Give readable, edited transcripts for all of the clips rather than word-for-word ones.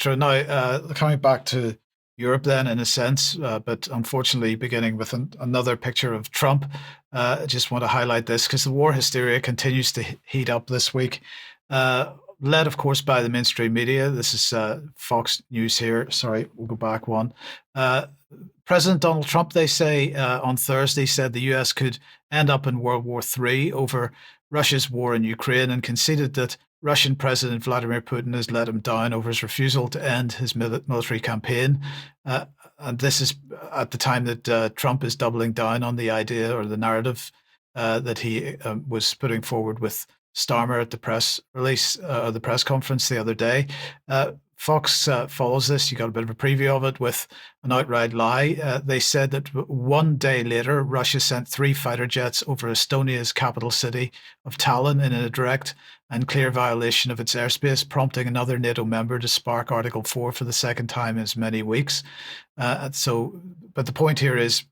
Electra. Now, coming back to Europe then, in a sense, but unfortunately beginning with another picture of Trump. I just want to highlight this because the war hysteria continues to heat up this week. Led, of course, by the mainstream media. This is Fox News here. Sorry, we'll go back one. Uh, President Donald Trump, they say, on Thursday, said the US could end up in World War III over Russia's war in Ukraine and conceded that Russian President Vladimir Putin has let him down over his refusal to end his military campaign. Uh, and this is at the time that Trump is doubling down on the idea or the narrative that he was putting forward with Starmer at the press release or the press conference the other day. Fox follows this. You got a bit of a preview of it with an outright lie. They said that one day later, Russia sent 3 fighter jets over Estonia's capital city of Tallinn in a direct and clear violation of its airspace, prompting another NATO member to spark Article 4 for the second time in as many weeks. But the point here is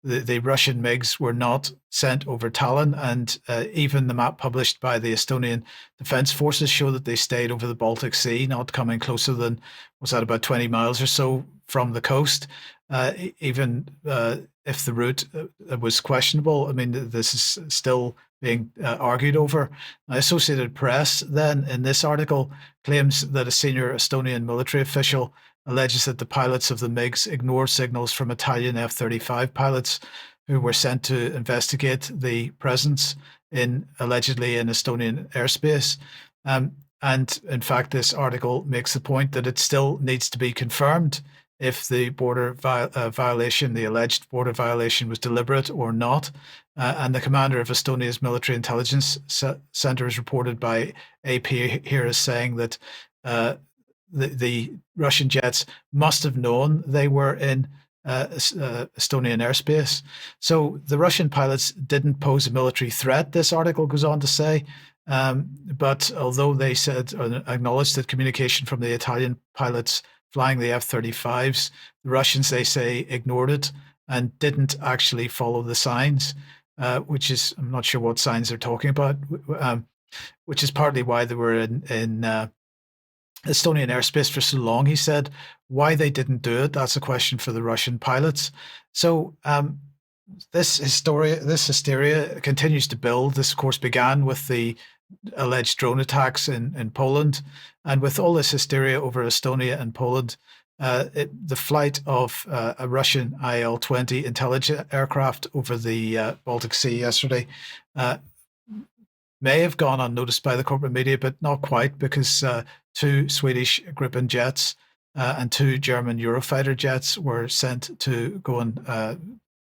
the Russian MiGs were not sent over Tallinn, and even the map published by the Estonian Defence Forces show that they stayed over the Baltic Sea, not coming closer than, was that about 20 miles or so from the coast, even if the route was questionable. I mean, this is still being argued over. Now, Associated Press then, in this article, claims that a senior Estonian military official alleges that the pilots of the MiGs ignored signals from Italian F-35 pilots who were sent to investigate the presence allegedly in Estonian airspace. And in fact, this article makes the point that it still needs to be confirmed if the border violation, the alleged border violation, was deliberate or not. And the commander of Estonia's military intelligence center is reported by AP here as saying that the Russian jets must have known they were in Estonian airspace. So the Russian pilots didn't pose a military threat, this article goes on to say. But although they said or acknowledged that communication from the Italian pilots flying the F-35s, the Russians, they say, ignored it and didn't actually follow the signs, which is, I'm not sure what signs they're talking about, which is partly why they were in Estonian airspace for so long. He said why they didn't do it, that's a question for the Russian pilots. So this hysteria continues to build. This, of course, began with the alleged drone attacks in Poland. And with all this hysteria over Estonia and Poland, the flight of a Russian IL-20 intelligence aircraft over the Baltic Sea yesterday may have gone unnoticed by the corporate media, but not quite, because 2 Swedish Gripen jets and 2 German Eurofighter jets were sent to go and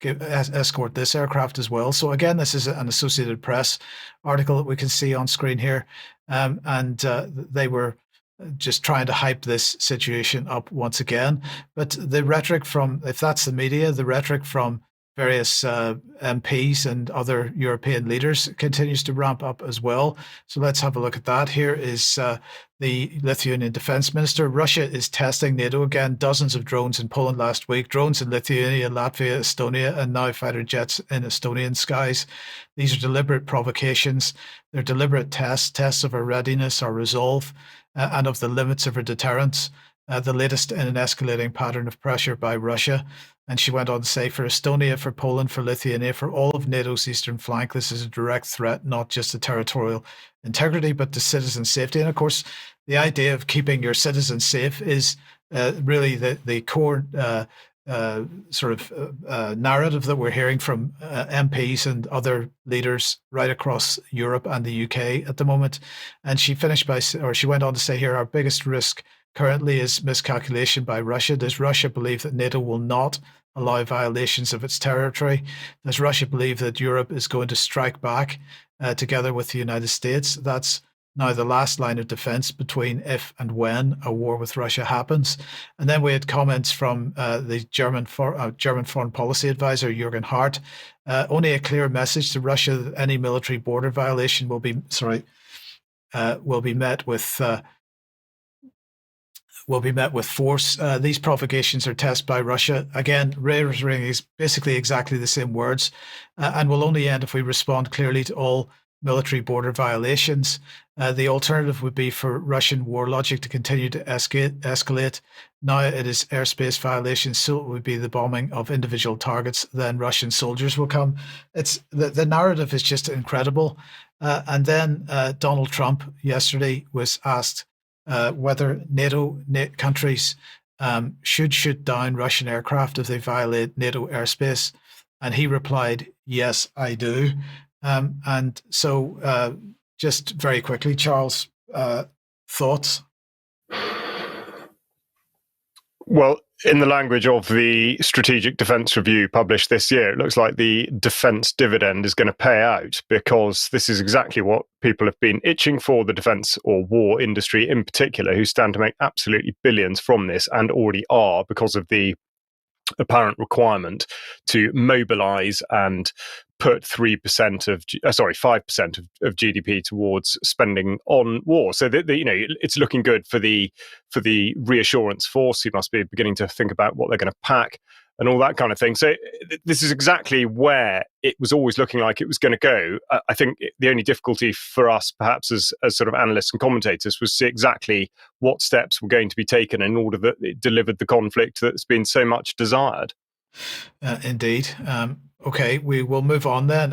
escort this aircraft as well. So again, this is an Associated Press article that we can see on screen here. And they were just trying to hype this situation up once again. But the rhetoric from, if that's the media, the rhetoric from various MPs and other European leaders continues to ramp up as well. So let's have a look at that. Here is the Lithuanian defense minister. Russia is testing NATO again. Dozens of drones in Poland last week, drones in Lithuania, Latvia, Estonia, and now fighter jets in Estonian skies. These are deliberate provocations. They're deliberate tests of our readiness, our resolve, and of the limits of our deterrence. The latest in an escalating pattern of pressure by Russia. And she went on to say, for Estonia, for Poland, for Lithuania, for all of NATO's eastern flank, this is a direct threat, not just to territorial integrity, but to citizen safety. And of course, the idea of keeping your citizens safe is really the core narrative that we're hearing from MPs and other leaders right across Europe and the UK at the moment. And she went on to say here, our biggest risk currently is miscalculation by Russia. Does Russia believe that NATO will not allow violations of its territory? Does Russia believe that Europe is going to strike back together with the United States? That's now the last line of defense between if and when a war with Russia happens. And then we had comments from the German foreign policy advisor, Jürgen Hart. Only a clear message to Russia that any military border violation will be met with force. These provocations are tested by Russia. Again, reiterating is basically exactly the same words, and will only end if we respond clearly to all military border violations. The alternative would be for Russian war logic to continue to escalate. Now it is airspace violations, so it would be the bombing of individual targets. Then Russian soldiers will come. It's the narrative is just incredible. And then Donald Trump yesterday was asked whether NATO countries should shoot down Russian aircraft if they violate NATO airspace. And he replied, "Yes, I do." And so, just very quickly, Charles, thoughts? Well, in the language of the Strategic Defence Review published this year, it looks like the defence dividend is going to pay out, because this is exactly what people have been itching for, the defence or war industry in particular, who stand to make absolutely billions from this and already are, because of the apparent requirement to mobilise and put 5% of GDP towards spending on war. So it's looking good for the reassurance force, who must be beginning to think about what they're going to pack and all that kind of thing. So this is exactly where it was always looking like it was going to go. I think the only difficulty for us, perhaps as sort of analysts and commentators, was to see exactly what steps were going to be taken in order that it delivered the conflict that's been so much desired. Indeed. Okay, we will move on then.